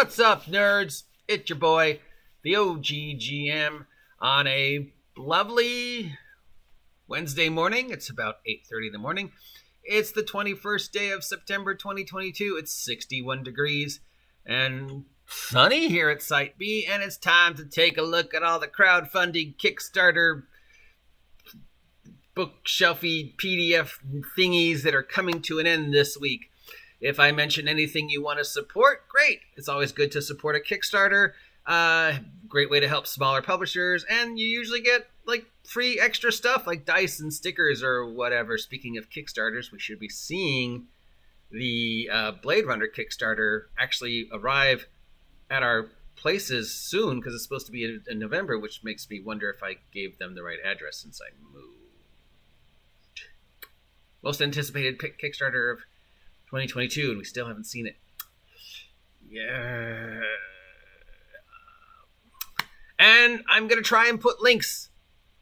What's up, nerds? It's your boy, the OGGM, on a lovely Wednesday morning. It's about 8:30 in the morning. It's the 21st day of September 2022. It's 61 degrees and sunny here at Site B, and it's time to take a look at all the crowdfunding, Kickstarter, bookshelfy PDF thingies that are coming to an end this week. If I mention anything you want to support, great. It's always good to support a Kickstarter. Great way to help smaller publishers, and you usually get like free extra stuff like dice and stickers or whatever. Speaking of Kickstarters, we should be seeing the Blade Runner Kickstarter actually arrive at our places soon, because it's supposed to be in November, which makes me wonder if I gave them the right address since I moved. Most anticipated Kickstarter of 2022, and we still haven't seen it. Yeah. And I'm going to try and put links,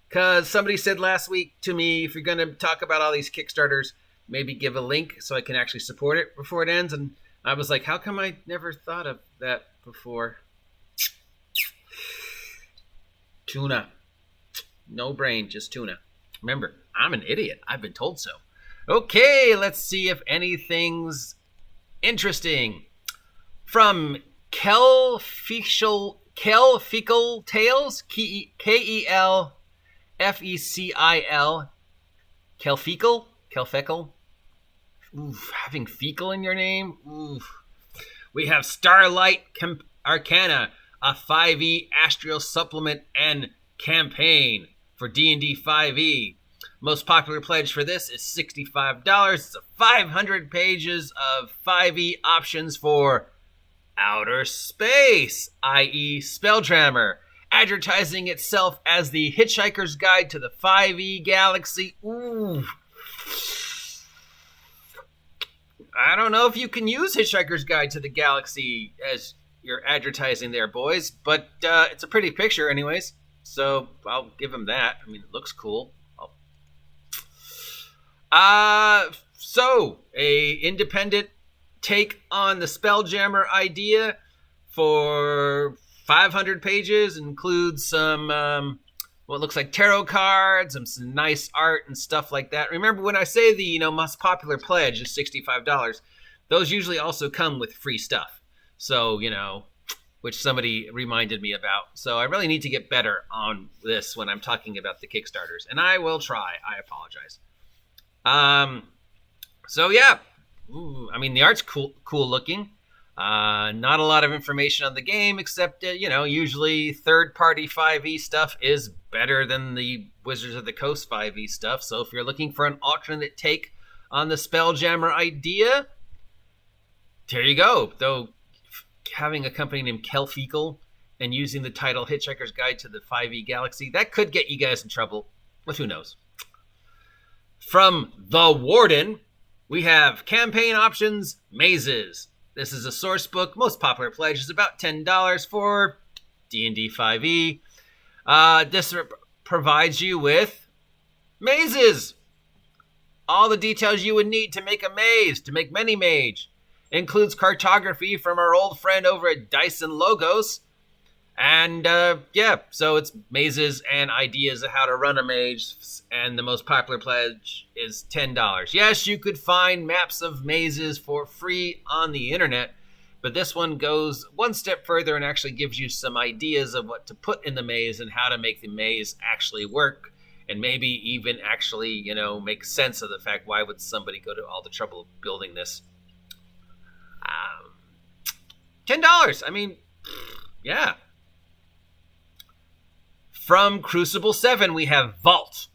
because somebody said last week to me, if you're going to talk about all these Kickstarters, maybe give a link so I can actually support it before it ends. And I was like, how come I never thought of that before? Tuna. No brain, just tuna. Remember, I'm an idiot. I've been told so. Okay, let's see if anything's interesting. From Kelfecal Tales, Kelfecil, Kelfecal. Oof, having fecal in your name? Oof. We have Starlight Arcana, a 5e Astral supplement and campaign for D&D 5e. Most popular pledge for this is $65. It's 500 pages of 5e options for outer space, i.e. Spelljammer, advertising itself as the Hitchhiker's Guide to the 5e Galaxy. Ooh. I don't know if you can use Hitchhiker's Guide to the Galaxy as your advertising there, boys, but it's a pretty picture anyways, so I'll give him that. I mean, it looks cool. So a independent take on the Spelljammer idea for 500 pages includes some what looks like tarot cards and some nice art and stuff like that. Remember, when I say the most popular pledge is $65, those usually also come with free stuff. So which somebody reminded me about. So I really need to get better on this when I'm talking about the Kickstarters, and I will try. I apologize. So yeah, ooh, I mean, the art's cool looking. Not a lot of information on the game, except, usually third-party 5e stuff is better than the Wizards of the Coast 5e stuff. So if you're looking for an alternate take on the Spelljammer idea, there you go. Though having a company named Kelfecal and using the title Hitchhiker's Guide to the 5e Galaxy, that could get you guys in trouble. But who knows? From The Warden, we have campaign options, mazes. This is a source book. Most popular pledge is about $10 for D&D 5e. This provides you with mazes. All the details you would need to make a maze, to make many mage. Includes cartography from our old friend over at Dyson Logos. And so it's mazes and ideas of how to run a maze, and the most popular pledge is $10. Yes, you could find maps of mazes for free on the internet, but this one goes one step further and actually gives you some ideas of what to put in the maze and how to make the maze actually work, and maybe even actually, make sense of the fact, why would somebody go to all the trouble of building this? $10. I mean, yeah. From Crucible 7, we have Vault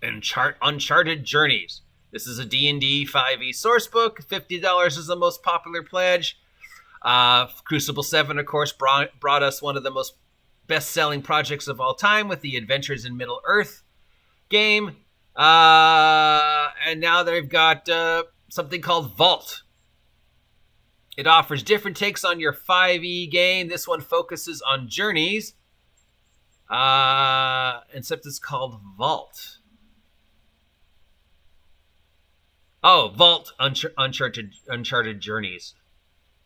and Uncharted Journeys. This is a D&D 5e sourcebook. $50 is the most popular pledge. Crucible 7, of course, brought us one of the most best-selling projects of all time with the Adventures in Middle-earth game. And now they've got something called Vault. It offers different takes on your 5e game. This one focuses on journeys. Except it's called Vault. Oh, Vault Uncharted Journeys.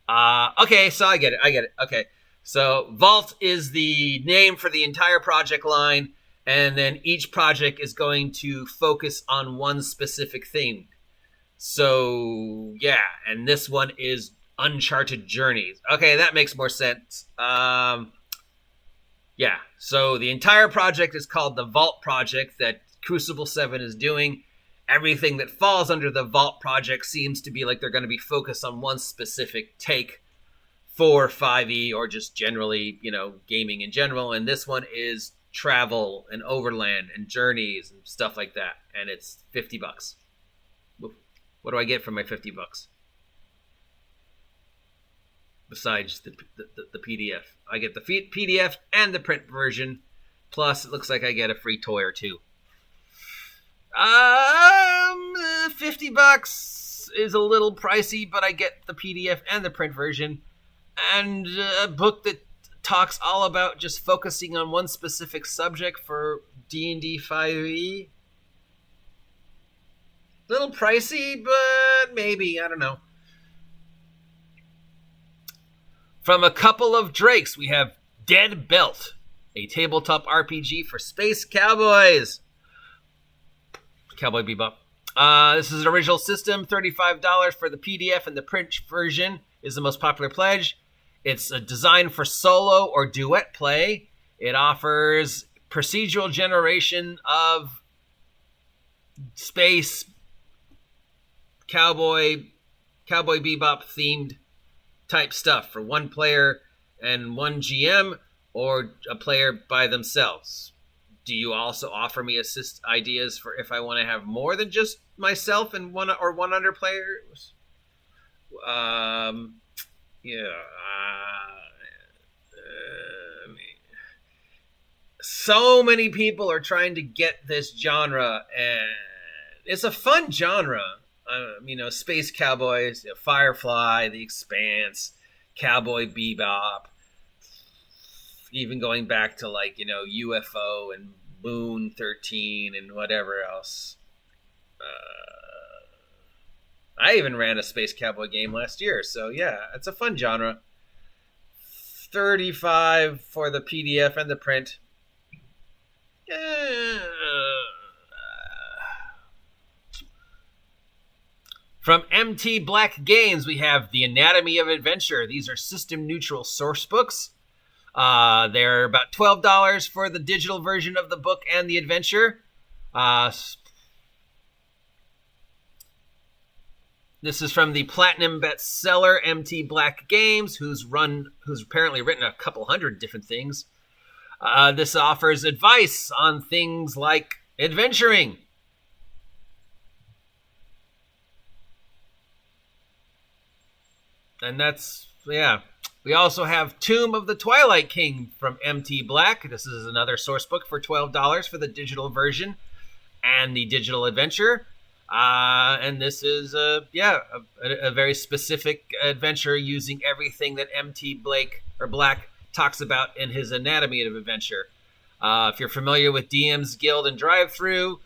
Okay, so I get it. Okay. So Vault is the name for the entire project line, and then each project is going to focus on one specific thing. So, yeah, and this one is Uncharted Journeys. Okay, that makes more sense. Yeah, so the entire project is called the Vault Project that Crucible 7 is doing. Everything that falls under the Vault Project seems to be like they're going to be focused on one specific take for 5e or just generally, gaming in general. And this one is travel and overland and journeys and stuff like that. And it's $50. What do I get for my $50? Besides the PDF. I get the PDF and the print version. Plus, it looks like I get a free toy or two. $50 is a little pricey, but I get the PDF and the print version. And a book that talks all about just focusing on one specific subject for D&D 5e. Little pricey, but maybe. I don't know. From a couple of Drakes, we have Dead Belt, a tabletop RPG for space cowboys. Cowboy Bebop. This is an original system, $35 for the PDF, and the print version is the most popular pledge. It's a design for solo or duet play. It offers procedural generation of space cowboy bebop themed type stuff for one player and one GM or a player by themselves. Do you also offer me ideas for if I want to have more than just myself and one other player? So many people are trying to get this genre, and it's a fun genre. Space cowboys, Firefly, The Expanse, Cowboy Bebop, even going back to UFO and Moon 13 and whatever else. I even ran a space cowboy game last year, so yeah, it's a fun genre. $35 for the PDF and the print. From MT Black Games, we have The Anatomy of Adventure. These are system-neutral source books. They're about $12 for the digital version of the book and the adventure. This is from the platinum bestseller MT Black Games, who's apparently written a couple hundred different things. This offers advice on things like adventuring. And that's, yeah. We also have Tomb of the Twilight King from MT Black. This is another source book for $12 for the digital version and the digital adventure. And this is, a very specific adventure using everything that MT Black talks about in his Anatomy of Adventure. If you're familiar with DM's Guild and Drive-Thru,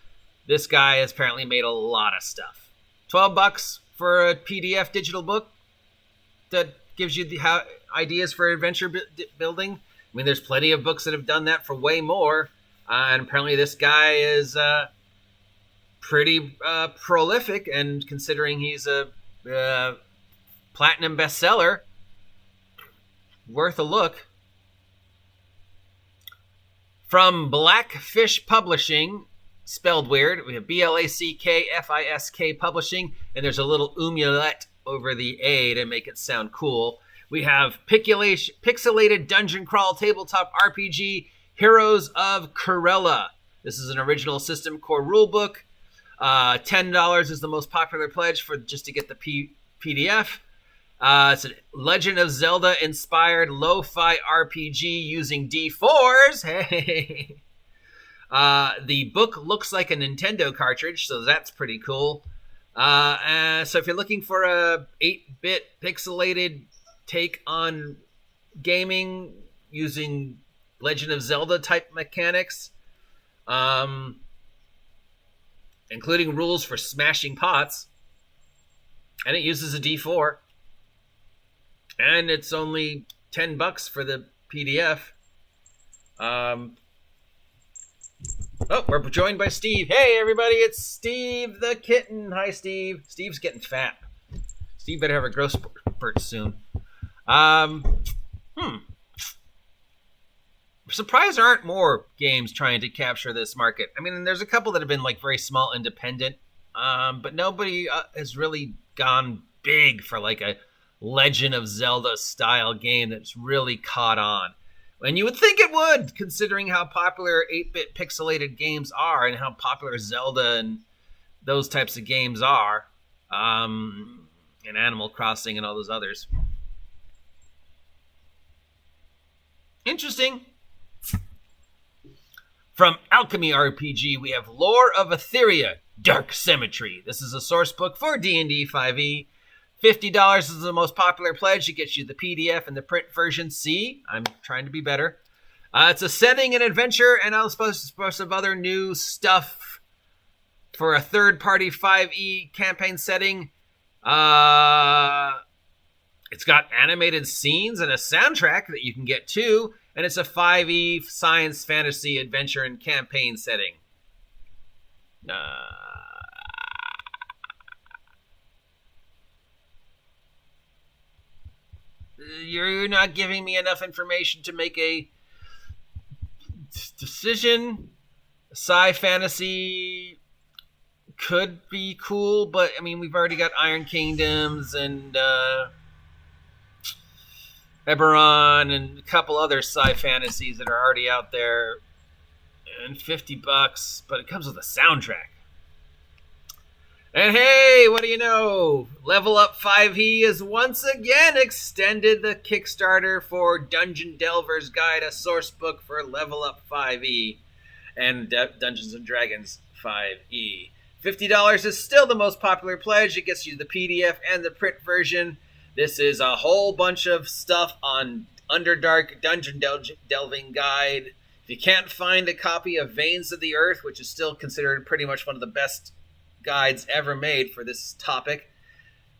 this guy has apparently made a lot of stuff. $12 for a PDF digital book that gives you the ideas for adventure building. I mean, there's plenty of books that have done that for way more. And apparently this guy is pretty prolific, and considering he's a platinum bestseller, worth a look. From Blackfish Publishing, spelled weird, we have BLACKFISK Publishing, and there's a little umlaut over the A to make it sound cool. We have pixelated dungeon crawl tabletop RPG Heroes of Corella. This is an original system core rulebook. $10 is the most popular pledge for just to get the PDF. It's a Legend of Zelda inspired lo-fi RPG using D4s. Hey. The book looks like a Nintendo cartridge, so that's pretty cool. So if you're looking for a 8-bit pixelated take on gaming using Legend of Zelda type mechanics, including rules for smashing pots, and it uses a D4, And it's only $10 for the PDF. We're joined by Steve. Hey, everybody, it's Steve the kitten. Hi, Steve. Steve's getting fat. Steve better have a growth spurt soon. Surprised there aren't more games trying to capture this market. I mean, there's a couple that have been like very small, independent, but nobody has really gone big for like a Legend of Zelda style game that's really caught on. And you would think it would, considering how popular 8-bit pixelated games are and how popular Zelda and those types of games are, and Animal Crossing and all those others. Interesting. From Alchemy RPG, we have Lore of Etherea, Dark Symmetry. This is a source book for D&D 5e. $50 is the most popular pledge. It gets you the PDF and the print version. See, I'm trying to be better. It's a setting and adventure, and I was supposed to have other new stuff for a third-party 5e campaign setting. It's got animated scenes and a soundtrack that you can get too, and it's a 5e science fantasy adventure and campaign setting. You're not giving me enough information to make a decision. Sci fantasy could be cool, but I mean, we've already got Iron Kingdoms and Eberron and a couple other sci fantasies that are already out there, and $50, but it comes with a soundtrack. And hey, what do you know? Level Up 5e has once again extended the Kickstarter for Dungeon Delver's Guide, a source book for Level Up 5e and Dungeons & Dragons 5e. $50 is still the most popular pledge. It gets you the PDF and the print version. This is a whole bunch of stuff on Underdark Dungeon Delving Guide. If you can't find a copy of Veins of the Earth, which is still considered pretty much one of the best guides ever made for this topic,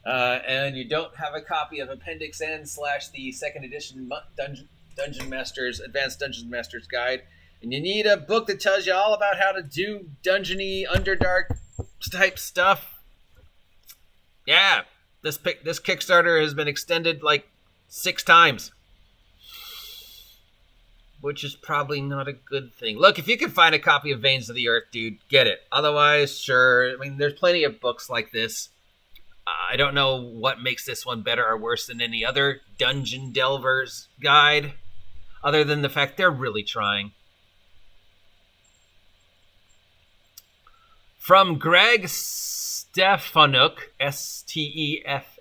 and you don't have a copy of Appendix N / the second edition Dungeon Masters Advanced Dungeon Masters Guide, and you need a book that tells you all about how to do dungeony Underdark type stuff, yeah, this Kickstarter has been extended like 6 times, which is probably not a good thing. Look, if you can find a copy of Veins of the Earth, dude, get it. Otherwise, sure. I mean, there's plenty of books like this. I don't know what makes this one better or worse than any other Dungeon Delver's Guide, other than the fact they're really trying. From Greg Stefanuk, Stefaniuk,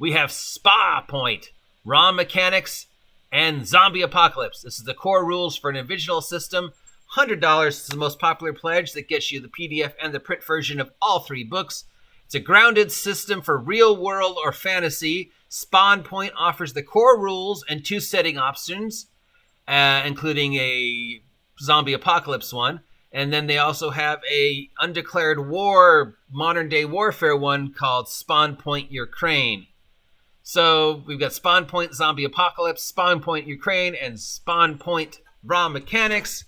we have Spa Point, Raw Mechanics, and Zombie Apocalypse. This is the core rules for an original system. $100 is the most popular pledge that gets you the PDF and the print version of all 3 books. It's a grounded system for real world or fantasy. Spawn Point offers the core rules and 2 setting options, including a Zombie Apocalypse one. And then they also have a undeclared war, modern day warfare one called Spawn Point Ukraine. So we've got Spawn Point Zombie Apocalypse, Spawn Point Ukraine, and Spawn Point Raw Mechanics.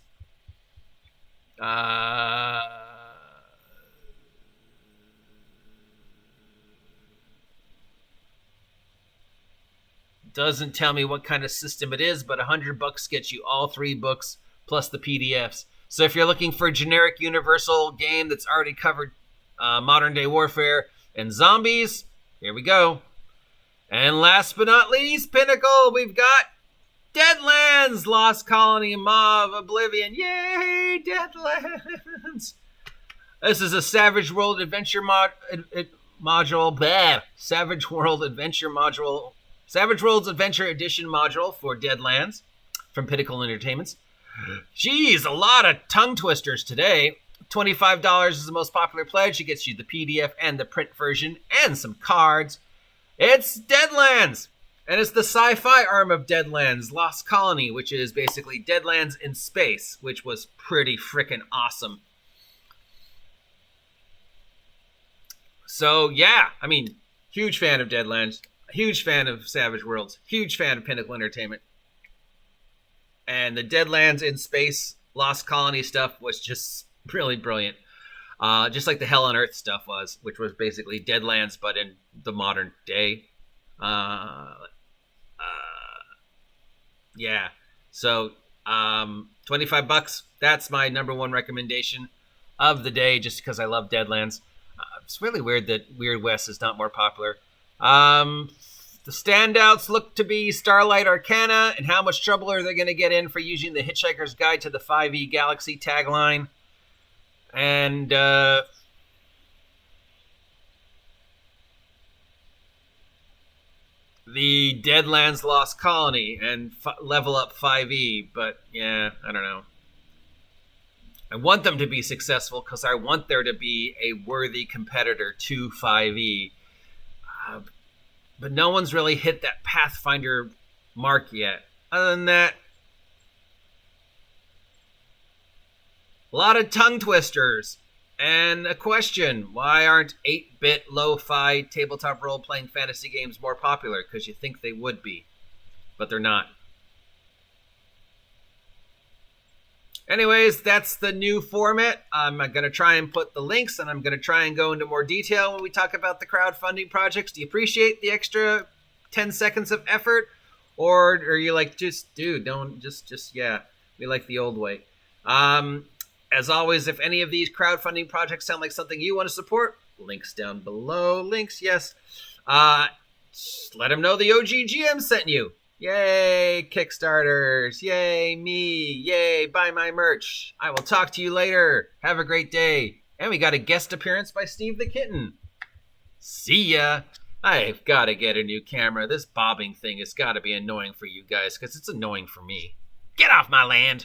Doesn't tell me what kind of system it is, but $100 gets you all 3 books plus the PDFs. So if you're looking for a generic universal game that's already covered modern day warfare and zombies, here we go. And last but not least, Pinnacle, we've got Deadlands, Lost Colony, Maw of Oblivion. Yay, Deadlands! This is a Savage World Adventure module. Savage World Adventure module. Savage World's Adventure Edition module for Deadlands from Pinnacle Entertainments. Geez, a lot of tongue twisters today. $25 is the most popular pledge. It gets you the PDF and the print version and some cards. It's Deadlands, and it's the sci-fi arm of Deadlands, Lost Colony, which is basically Deadlands in space, which was pretty freaking awesome. So, yeah, I mean, huge fan of Deadlands. Huge fan of Savage Worlds. Huge fan of Pinnacle Entertainment. And the Deadlands in Space Lost Colony stuff was just really brilliant. Just like the Hell on Earth stuff was, which was basically Deadlands, but in the modern day. Yeah. So, $25. That's my number one recommendation of the day, just because I love Deadlands. It's really weird that Weird West is not more popular. The standouts look to be Starlight Arcana, and how much trouble are they going to get in for using the Hitchhiker's Guide to the 5e Galaxy tagline. And the Deadlands Lost Colony and Level Up 5e. But yeah, I don't know. I want them to be successful because I want there to be a worthy competitor to 5e. But no one's really hit that Pathfinder mark yet. Other than that, a lot of tongue twisters. And a question, why aren't 8-bit lo-fi tabletop role-playing fantasy games more popular? Because you think they would be, but they're not. Anyways, that's the new format. I'm going to try and put the links, and I'm going to try and go into more detail when we talk about the crowdfunding projects. Do you appreciate the extra 10 seconds of effort? Or are you like, yeah, we like the old way. As always, if any of these crowdfunding projects sound like something you want to support, links down below. Links, yes. Just let them know the OGGM sent you. Yay, Kickstarters. Yay, me. Yay, buy my merch. I will talk to you later. Have a great day. And we got a guest appearance by Steve the Kitten. See ya. I've got to get a new camera. This bobbing thing has got to be annoying for you guys because it's annoying for me. Get off my land.